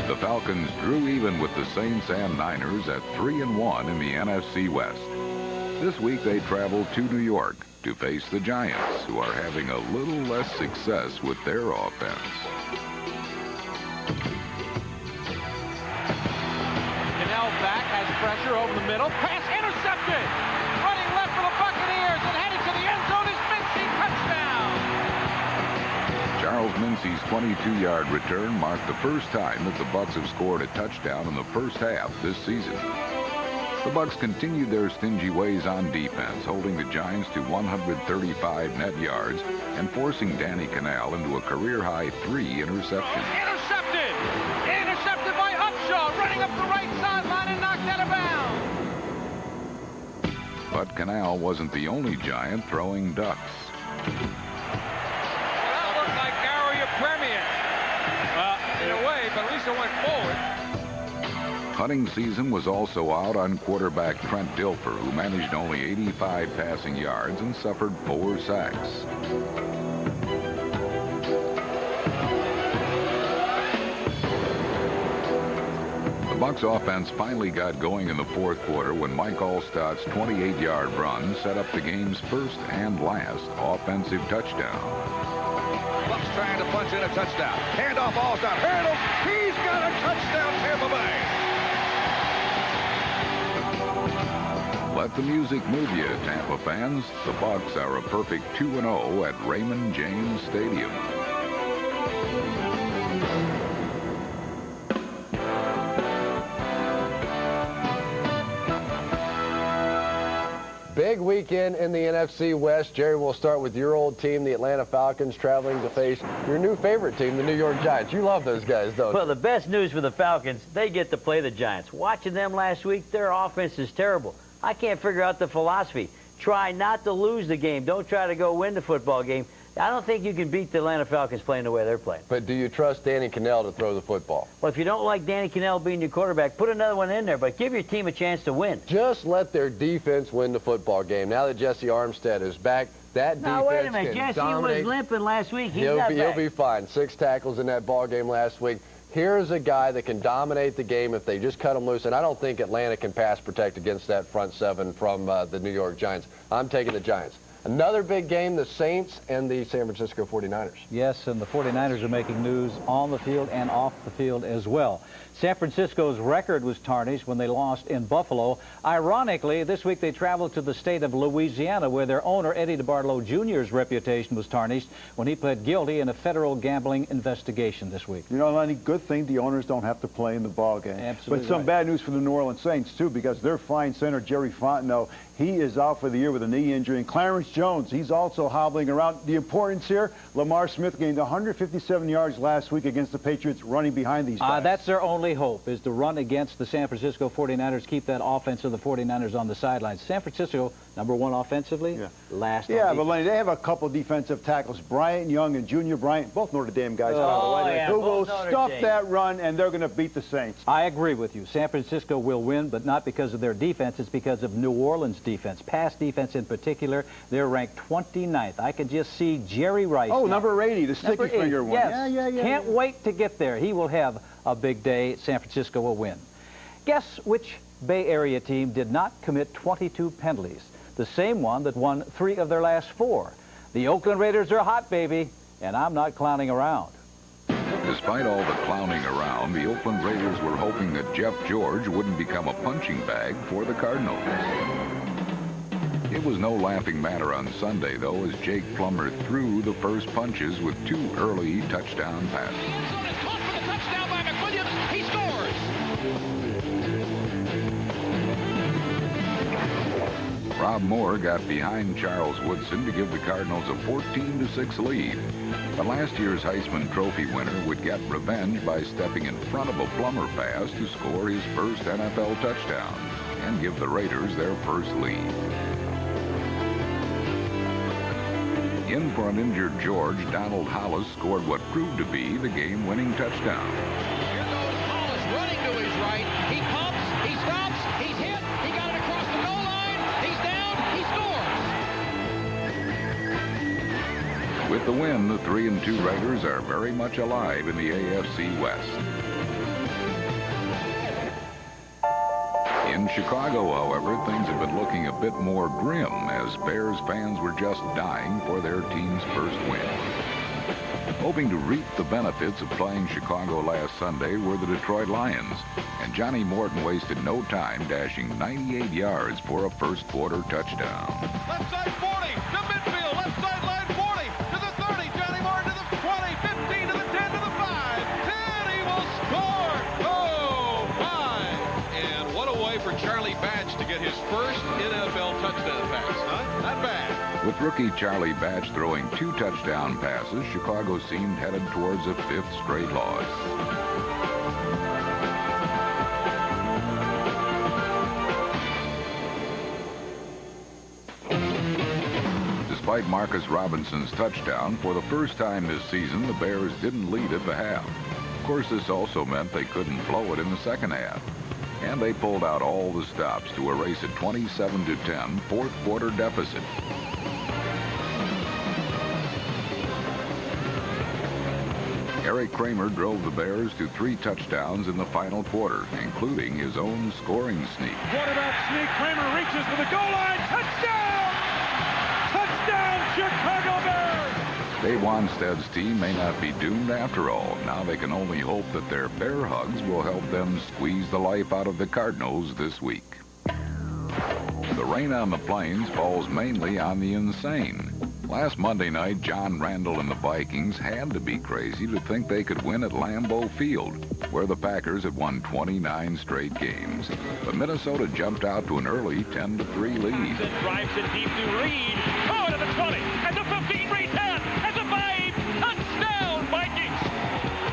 The Falcons drew even with the Saints and Niners at 3-1 in the NFC West. This week they traveled to New York to face the Giants, who are having a little less success with their offense. Cannell back, has pressure over the middle. Pass intercepted. Running left for the Buccaneers and heading to the end zone is Mincy. Touchdown. Charles Mincy's 22-yard return marked the first time that the Bucs have scored a touchdown in the first half this season. The Bucs continued their stingy ways on defense, holding the Giants to 135 net yards and forcing Danny Cannell into a career-high 3 interceptions. Intercepted. Intercepted by Upshaw, running up the right sideline and knocked out of bounds. But Cannell wasn't the only Giant throwing ducks. That looked like Garo Yepremian. In a way, but at least it went forward. Hunting season was also out on quarterback Trent Dilfer, who managed only 85 passing yards and suffered 4 sacks. The Bucs offense finally got going in the fourth quarter when Mike Allstott's 28-yard run set up the game's first and last offensive touchdown. Bucs trying to punch in a touchdown. Hand off Allstott. Hurdles. He's got a touchdown, Tampa Bay. Let the music move you, Tampa fans. The Bucs are a perfect 2-0 at Raymond James Stadium. Big weekend in the NFC West. Jerry, we'll start with your old team, the Atlanta Falcons, traveling to face your new favorite team, the New York Giants. You love those guys, don't you? Well, the best news for the Falcons, they get to play the Giants. Watching them last week, their offense is terrible. I can't figure out the philosophy. Try not to lose the game. Don't try to go win the football game. I don't think you can beat the Atlanta Falcons playing the way they're playing. But do you trust Danny Cannell to throw the football? Well, if you don't like Danny Cannell being your quarterback, put another one in there, but give your team a chance to win. Just let their defense win the football game. Now that Jesse Armstead is back, that defense now, wait a minute. can Jesse dominate. was limping last week. He'll be fine. 6 tackles in that ball game last week. Here's a guy that can dominate the game if they just cut him loose, and I don't think Atlanta can pass protect against that front 7 from the New York Giants. I'm taking the Giants. Another big game, the Saints and the San Francisco 49ers. Yes, and the 49ers are making news on the field and off the field as well. San Francisco's record was tarnished when they lost in Buffalo. Ironically, this week they traveled to the state of Louisiana, where their owner, Eddie DeBartolo Jr.'s reputation was tarnished when he pled guilty in a federal gambling investigation this week. You know, any good thing the owners don't have to play in the ball game. Absolutely. But some bad news for the New Orleans Saints, too, because their fine center, Jerry Fontenot, he is out for the year with a knee injury. And Clarence Jones, he's also hobbling around. The importance here, Lamar Smith gained 157 yards last week against the Patriots running behind these guys. That's their only hope, is to run against the San Francisco 49ers, keep that offense of the 49ers on the sidelines. San Francisco, #1 offensively, last on but Lenny, they have a couple defensive tackles, Bryant Young and Junior Bryant, both Notre Dame guys, by the way, who will stuff that run, and they're going to beat the Saints. I agree with you. San Francisco will win, but not because of their defense. It's because of New Orleans' defense. Pass defense in particular, they're ranked 29th. I could just see Jerry Rice. Oh, number 80, the sticky finger one. Yes. Can't wait to get there. He will have a big day. San Francisco will win. Guess which Bay Area team did not commit 22 penalties? The same one that won 3 of their last 4. The Oakland Raiders are hot, baby, and I'm not clowning around. Despite all the clowning around, the Oakland Raiders were hoping that Jeff George wouldn't become a punching bag for the Cardinals. It was no laughing matter on Sunday, though, as Jake Plummer threw the first punches with 2 early touchdown passes. He scores! Rob Moore got behind Charles Woodson to give the Cardinals a 14-6 lead. But last year's Heisman Trophy winner would get revenge by stepping in front of a Plummer pass to score his first NFL touchdown and give the Raiders their first lead. In for an injured George, Donald Hollis scored what proved to be the game-winning touchdown. Here goes Hollis running to his right. He pumps, he stops, he's hit, he got it across the goal line, he's down, he scores! With the win, the 3-2 Raiders are very much alive in the AFC West. In Chicago, however, things have been looking a bit more grim as Bears fans were just dying for their team's first win. Hoping to reap the benefits of playing Chicago last Sunday were the Detroit Lions, and Johnny Morton wasted no time dashing 98 yards for a first-quarter touchdown. Left side 40, to midfield, left sideline 40, to the 30, Johnny Morton to the 20, 15 to the 10 to the 5, 10, he will score! Oh, my! And what a way for Charlie Batch to get his first NFL touchdown pass, huh? Not bad. With rookie Charlie Batch throwing 2 touchdown passes, Chicago seemed headed towards a 5th straight loss. Despite Marcus Robinson's touchdown, for the first time this season, the Bears didn't lead at the half. Of course, this also meant they couldn't blow it in the second half. And they pulled out all the stops to erase a 27-10 fourth-quarter deficit. Eric Kramer drove the Bears to 3 touchdowns in the final quarter, including his own scoring sneak. Quarterback sneak, Kramer reaches for the goal line, touchdown! Touchdown, Chicago Bears! Dave Wanstead's team may not be doomed after all. Now they can only hope that their bear hugs will help them squeeze the life out of the Cardinals this week. The rain on the Plains falls mainly on the insane. Last Monday night, John Randall and the Vikings had to be crazy to think they could win at Lambeau Field, where the Packers had won 29 straight games. But Minnesota jumped out to an early 10-3 lead. Drives it deep to Reed. Oh, to the 20, at the 15, Reed 10, at the 5, touchdown Vikings.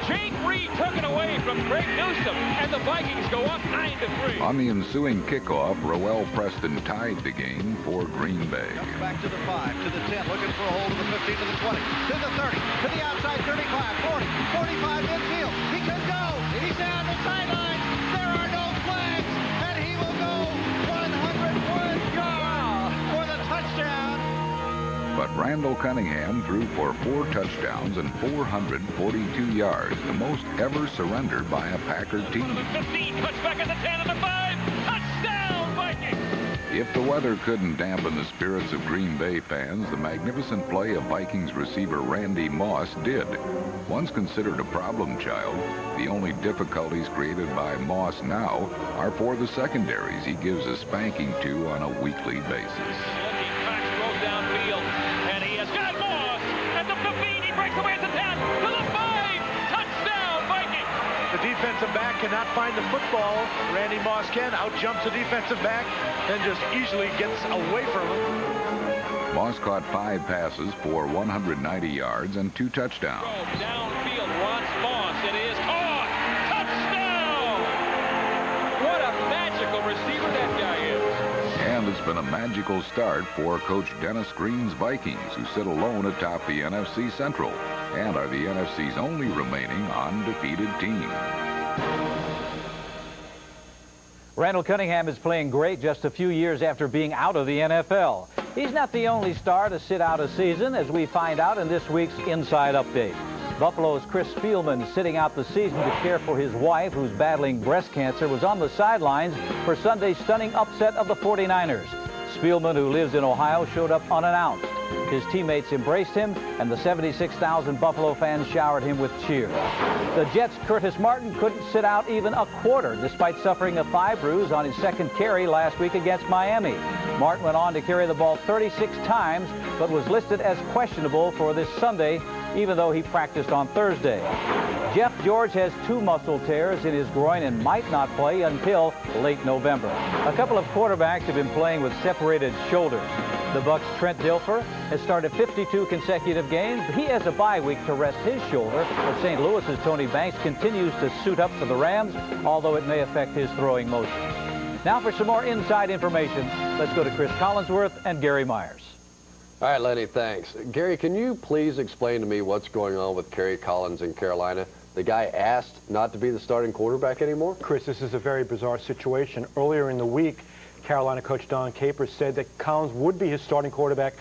Jake Reed took it away from Greg Newsome, and the Vikings go up 9-3. On the ensuing kickoff, Roel Preston tied the game for Green Bay. Back to the 5, to the 10, looking for a hold of the 15 to the 20, to the 30, to the outside 35, 40, 45 midfield. He could go. He's down the sideline. There are no flags, and he will go 101 yards for the touchdown. But Randall Cunningham threw for 4 touchdowns and 442 yards, the most ever surrendered by a Packer team. 15, cuts back at the 10 and the 5, touchdown Vikings. If the weather couldn't dampen the spirits of Green Bay fans, the magnificent play of Vikings receiver Randy Moss did. Once considered a problem child, the only difficulties created by Moss now are for the secondaries he gives a spanking to on a weekly basis. Throws downfield, and he has got Moss at the 15. He breaks away at the 10 to the 5. Touchdown, Vikings. The defensive back cannot find the football. Randy Moss can. Out jumps the defensive back and just easily gets away from him. Moss caught 5 passes for 190 yards and 2 touchdowns. Downfield wants Moss. It is caught. Touchdown. What a magical receiver that guy is. And it's been a magical start for Coach Dennis Green's Vikings, who sit alone atop the NFC Central and are the NFC's only remaining undefeated team. Randall Cunningham is playing great just a few years after being out of the NFL. He's not the only star to sit out a season, as we find out in this week's Inside Update. Buffalo's Chris Spielman, sitting out the season to care for his wife, who's battling breast cancer, was on the sidelines for Sunday's stunning upset of the 49ers. Spielman, who lives in Ohio, showed up unannounced. His teammates embraced him, and the 76,000 Buffalo fans showered him with cheers. The Jets' Curtis Martin couldn't sit out even a quarter, despite suffering a thigh bruise on his second carry last week against Miami. Martin went on to carry the ball 36 times, but was listed as questionable for this Sunday, even though he practiced on Thursday. Jeff George has 2 muscle tears in his groin and might not play until late November. A couple of quarterbacks have been playing with separated shoulders. The Bucs' Trent Dilfer has started 52 consecutive games. He has a bye week to rest his shoulder, but St. Louis's Tony Banks continues to suit up for the Rams, although it may affect his throwing motion. Now for some more inside information, let's go to Chris Collinsworth and Gary Myers. All right, Lenny, thanks. Gary, can you please explain to me what's going on with Kerry Collins in Carolina? The guy asked not to be the starting quarterback anymore? Chris, this is a very bizarre situation. Earlier in the week, Carolina coach Don Capers said that Collins would be his starting quarterback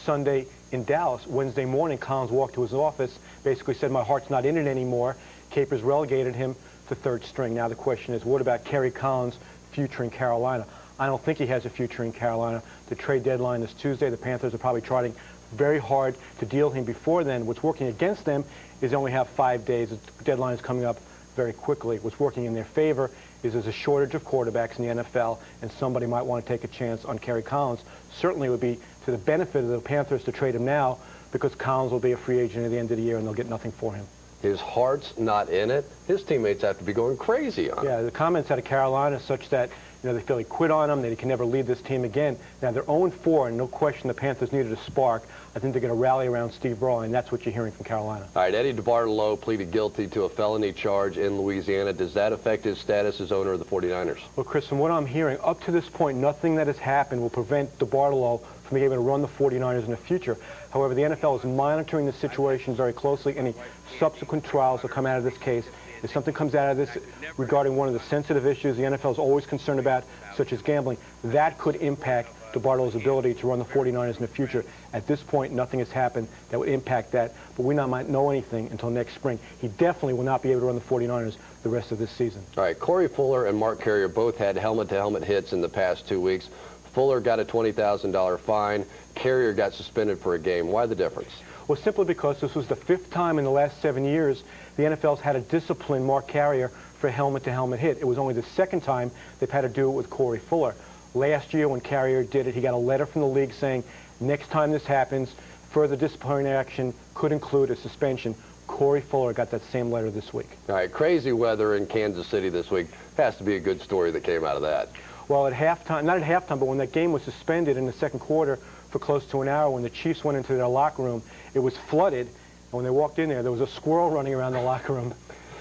Sunday in Dallas. Wednesday morning, Collins walked to his office, basically said, my heart's not in it anymore. Capers relegated him to 3rd string. Now the question is, what about Kerry Collins' future in Carolina? I don't think he has a future in Carolina. The trade deadline is Tuesday. The Panthers are probably trying very hard to deal him before then. What's working against them is they only have 5 days. The deadline is coming up very quickly. What's working in their favor is there's a shortage of quarterbacks in the NFL, and somebody might want to take a chance on Kerry Collins. Certainly it would be to the benefit of the Panthers to trade him now, because Collins will be a free agent at the end of the year, and they'll get nothing for him. His heart's not in it. His teammates have to be going crazy on him. Yeah, the comments out of Carolina such that they feel he quit on him, that he can never lead this team again. Now, they're 0-4, and no question the Panthers needed a spark. I think they're going to rally around Steve Brown, and that's what you're hearing from Carolina. All right, Eddie DeBartolo pleaded guilty to a felony charge in Louisiana. Does that affect his status as owner of the 49ers? Well, Chris, from what I'm hearing, up to this point, nothing that has happened will prevent DeBartolo from being able to run the 49ers in the future. However, the NFL is monitoring the situation very closely. Any subsequent trials will come out of this case. If something comes out of this regarding one of the sensitive issues the NFL is always concerned about, such as gambling, that could impact DeBartolo's ability to run the 49ers in the future. At this point, nothing has happened that would impact that, but we might know anything until next spring. He definitely will not be able to run the 49ers the rest of this season. All right, Corey Fuller and Mark Carrier both had helmet-to-helmet hits in the past 2 weeks. Fuller got a $20,000 fine. Carrier got suspended for a game. Why the difference? Well, simply because this was the 5th time in the last 7 years the NFL's had to discipline Mark Carrier for a helmet-to-helmet hit. It was only the 2nd time they've had to do it with Corey Fuller. Last year when Carrier did it, he got a letter from the league saying, next time this happens, further disciplinary action could include a suspension. Corey Fuller got that same letter this week. All right, crazy weather in Kansas City this week. Has to be a good story that came out of that. Well, at halftime, not at halftime, but when that game was suspended in the second quarter for close to an hour, when the Chiefs went into their locker room, it was flooded. And when they walked in there was a squirrel running around the locker room.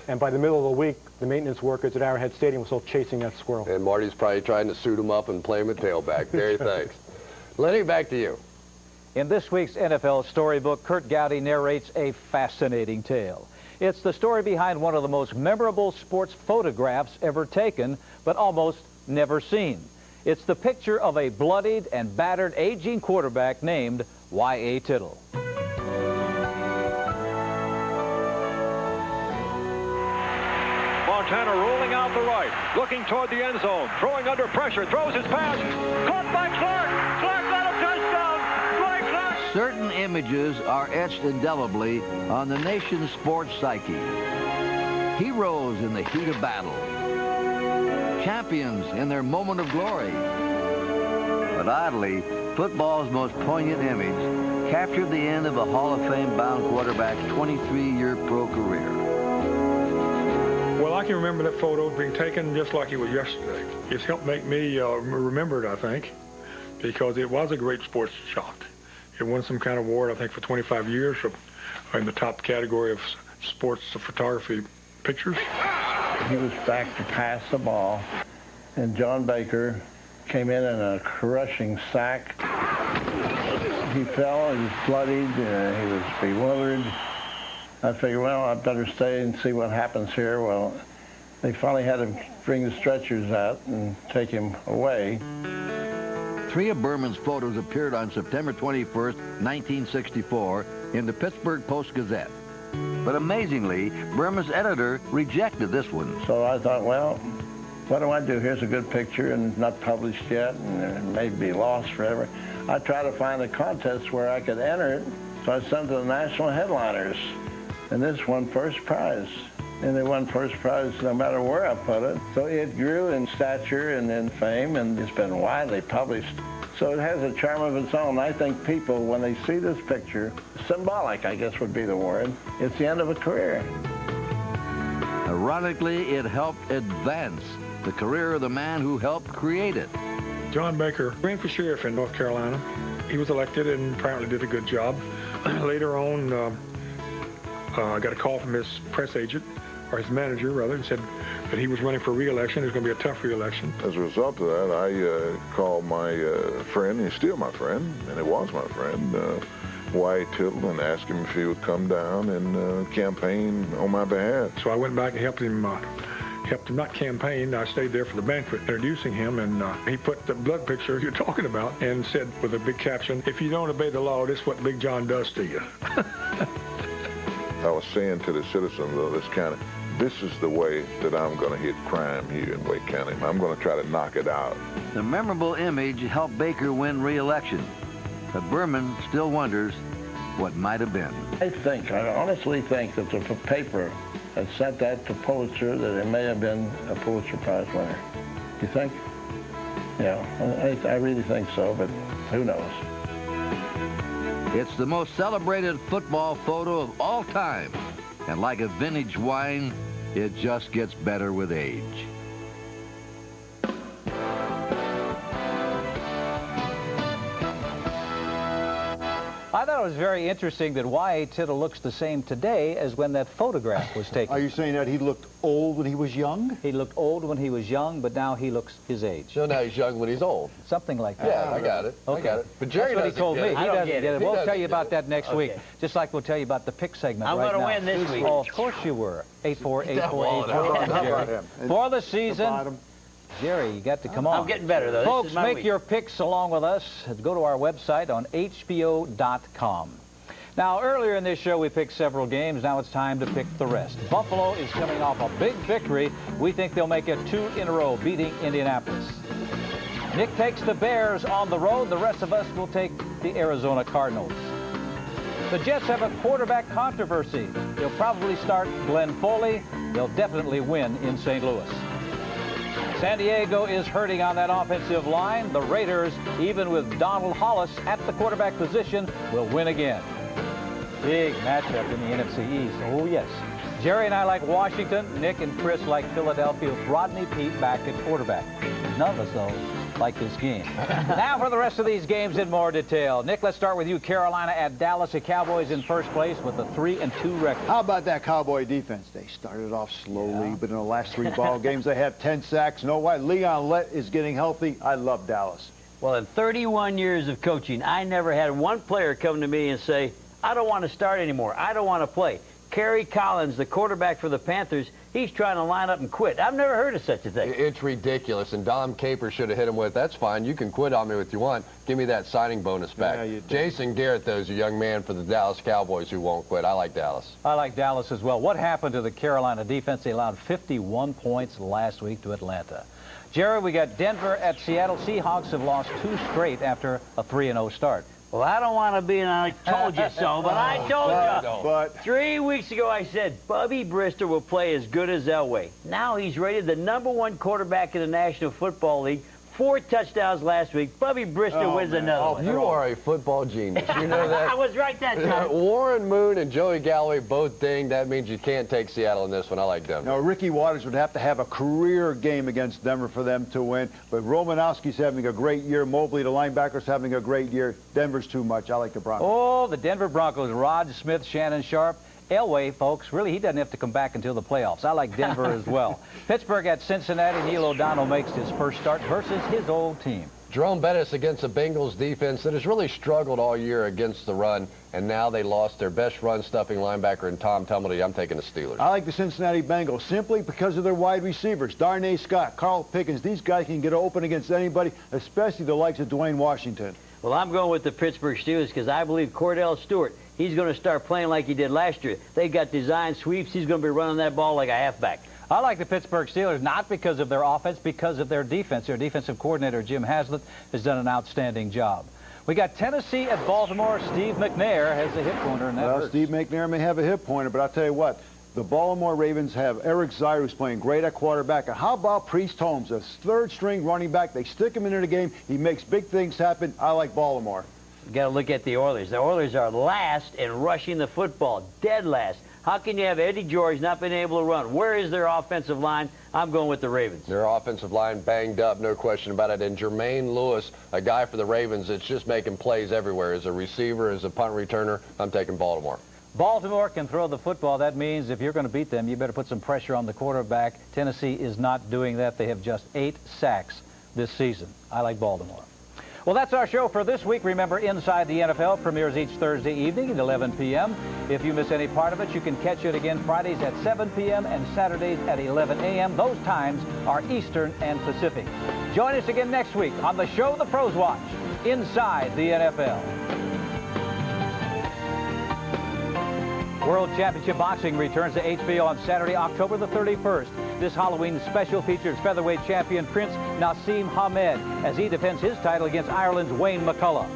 And by the middle of the week, the maintenance workers at Arrowhead Stadium were still chasing that squirrel. And Marty's probably trying to suit him up and play him a tailback. Gary, thanks. Lenny, back to you. In this week's NFL Storybook, Kurt Gowdy narrates a fascinating tale. It's the story behind one of the most memorable sports photographs ever taken, but almost never seen. It's the picture of a bloodied and battered aging quarterback named Y.A. Tittle. Montana rolling out the right, looking toward the end zone, throwing under pressure, throws his pass, caught by Clark. Clark got a touchdown. Dwight Clark. Certain images are etched indelibly on the nation's sports psyche. Heroes in the heat of battle. Champions in their moment of glory. But oddly, football's most poignant image captured the end of a Hall of Fame-bound quarterback's 23-year pro career. Well, I can remember that photo being taken just like it was yesterday. It's helped make me remember it, I think, because it was a great sports shot. It won some kind of award, I think, for 25 years in the top category of sports photography pictures. He was back to pass the ball, and John Baker came in a crushing sack. He fell, he was bloodied, he was bewildered. I figured, well, I'd better stay and see what happens here. Well, they finally had to bring the stretchers out and take him away. 3 of Berman's photos appeared on September 21st, 1964 in the Pittsburgh Post-Gazette. But amazingly, Berman's editor rejected this one. So I thought, well, what do I do? Here's a good picture and not published yet, and it may be lost forever. I tried to find a contest where I could enter it, so I sent to the national headliners. And this won first prize. And they won first prize no matter where I put it. So it grew in stature and in fame, and it's been widely published. So it has a charm of its own. I think people, when they see this picture, symbolic, I guess would be the word, it's the end of a career. Ironically, it helped advance the career of the man who helped create it. John Baker ran for sheriff in North Carolina. He was elected and apparently did a good job. Later on, I got a call from his press agent, or his manager, rather, and said that he was running for re-election. It was going to be a tough re-election. As a result of that, I called my friend, he's still my friend, and it was my friend, Y.A. Tittle, and asked him if he would come down and campaign on my behalf. So I went back and helped him not campaign. I stayed there for the banquet introducing him, and he put the blood picture you're talking about and said with a big caption, "If you don't obey the law, this is what Big John does to you." I was saying to the citizens of this county, this is the way that I'm going to hit crime here in Wake County. I'm going to try to knock it out. The memorable image helped Baker win re-election, but Berman still wonders what might have been. I honestly think that the paper had sent that to Pulitzer, that it may have been a Pulitzer Prize winner. You think? Yeah, I really think so, but who knows? It's the most celebrated football photo of all time. And like a vintage wine, it just gets better with age. I thought it was very interesting that Y.A. Tittle looks the same today as when that photograph was taken. Are you saying that he looked old when he was young? He looked old when he was young, but now he looks his age. So now he's young when he's old. Something like that. Yeah, I got it. Okay. I got it. But Jerry That's what he told me. He doesn't get it. We'll tell you about that next week. Just like we'll tell you about the pick segment I'm right now. going to win this week. Oh, of course you were. 84848. For the season. Jerry, you got to come on. I'm getting better, though. Folks, make your picks along with us. Go to our website on HBO.com. Now, earlier in this show, we picked several games. Now it's time to pick the rest. Buffalo is coming off a big victory. We think they'll make it 2 in a row, beating Indianapolis. Nick takes the Bears on the road. The rest of us will take the Arizona Cardinals. The Jets have a quarterback controversy. They'll probably start Glenn Foley. They'll definitely win in St. Louis. San Diego is hurting on that offensive line. The Raiders, even with Donald Hollis at the quarterback position, will win again. Big matchup in the NFC East. Oh, yes. Jerry and I like Washington. Nick and Chris like Philadelphia with Rodney Peete back at quarterback. None of us, though, like this game. Now for the rest of these games in more detail. Nick, let's start with you. Carolina at Dallas. The Cowboys in first place with a 3-2 record. How about that Cowboy defense? They started off slowly, but in the last 3 ball games, they have 10 sacks. No why. Leon Lett is getting healthy. I love Dallas. Well, in 31 years of coaching, I never had one player come to me and say, I don't want to start anymore. I don't want to play. Kerry Collins, the quarterback for the Panthers, he's trying to line up and quit. I've never heard of such a thing. It's ridiculous, and Dom Capers should have hit him with, that's fine, you can quit on me if you want. Give me that signing bonus back. Yeah, Jason Garrett, though, is a young man for the Dallas Cowboys who won't quit. I like Dallas. I like Dallas as well. What happened to the Carolina defense? They allowed 51 points last week to Atlanta. Jerry, we got Denver at Seattle. Seahawks have lost 2 straight after a 3-0 start. Well, I don't want to be an I told you so, but I told you. But 3 weeks ago, I said Bubby Brister will play as good as Elway. Now he's rated the #1 quarterback in the National Football League. 4 touchdowns last week. Bubby Brister wins another one. You are a football genius. You know that? I was right that time. Warren Moon and Joey Galloway both dinged. That means you can't take Seattle in this one. I like Denver. No, Ricky Waters would have to have a career game against Denver for them to win. But Romanowski's having a great year. Mobley, the linebacker's having a great year. Denver's too much. I like the Broncos. Oh, the Denver Broncos. Rod Smith, Shannon Sharp. Elway, folks, really, he doesn't have to come back until the playoffs. I like Denver as well. Pittsburgh at Cincinnati. Neil O'Donnell makes his first start versus his old team. Jerome Bettis against the Bengals defense that has really struggled all year against the run, and now they lost their best run-stuffing linebacker in Tom Tumblety. I'm taking the Steelers. I like the Cincinnati Bengals simply because of their wide receivers. Darnay Scott, Carl Pickens. These guys can get open against anybody, especially the likes of Dwayne Washington. Well, I'm going with the Pittsburgh Steelers because I believe Cordell Stewart, he's going to start playing like he did last year. They got design sweeps. He's going to be running that ball like a halfback. I like the Pittsburgh Steelers not because of their offense, because of their defense. Their defensive coordinator, Jim Haslett, has done an outstanding job. We got Tennessee at Baltimore. Steve McNair has a hip pointer, and that hurts. Steve McNair may have a hip pointer, but I'll tell you what. The Baltimore Ravens have Eric Zaire, who's playing great at quarterback. And how about Priest Holmes, a third-string running back? They stick him into the game. He makes big things happen. I like Baltimore. You got to look at the Oilers. The Oilers are last in rushing the football, dead last. How can you have Eddie George not being able to run? Where is their offensive line? I'm going with the Ravens. Their offensive line banged up, no question about it. And Jermaine Lewis, a guy for the Ravens that's just making plays everywhere. As a receiver, as a punt returner, I'm taking Baltimore. Baltimore can throw the football. That means if you're going to beat them, you better put some pressure on the quarterback. Tennessee is not doing that. They have just 8 sacks this season. I like Baltimore. Well, that's our show for this week. Remember, Inside the NFL premieres each Thursday evening at 11 p.m. If you miss any part of it, you can catch it again Fridays at 7 p.m. and Saturdays at 11 a.m. Those times are Eastern and Pacific. Join us again next week on the show the pros watch, Inside the NFL. World Championship Boxing returns to HBO on Saturday, October the 31st. This Halloween special features featherweight champion Prince Nassim Hamed as he defends his title against Ireland's Wayne McCullough.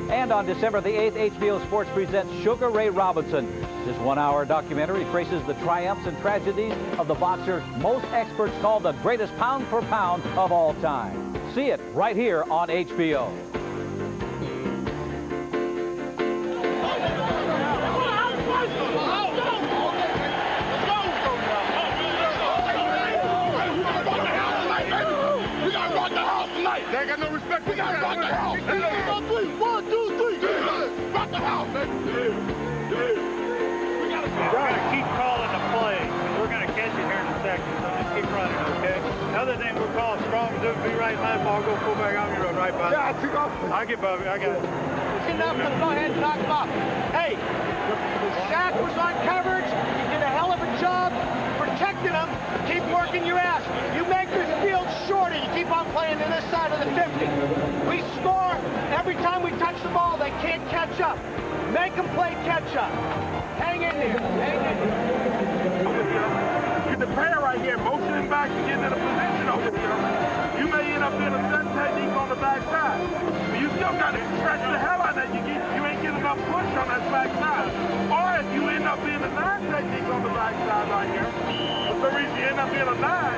And on December the 8th, HBO Sports presents Sugar Ray Robinson. This 1-hour documentary traces the triumphs and tragedies of the boxer most experts call the greatest pound for pound of all time. See it right here on HBO. They ain't got no respect. We gotta rock the house. 1, 2, 3. Rock the house, baby. We're gonna keep calling the play. We're gonna catch it here in a second, so just keep running, okay? The other thing we're calling strong is be right in line. I'll go full back. I'll get right by. Yeah, I'll pick off. I'll get Bobby. I got it. Enough, go ahead and knock him off. Hey, Shaq was on coverage. You did a hell of a job protecting him. Keep working your ass. You make this field shorter. You keep on playing to this side of the 50. We score every time we touch the ball. They can't catch up. Make them play catch up. Hang in there. Hang in there. Get the player right here. Motion him back to get in a position over here. You may end up in a set technique on the backside. But you still got to stretch the hell out of that. You ain't getting enough push on that backside. Or if you end up being a 9 technique on the backside right here, for some reason you end up being a 9.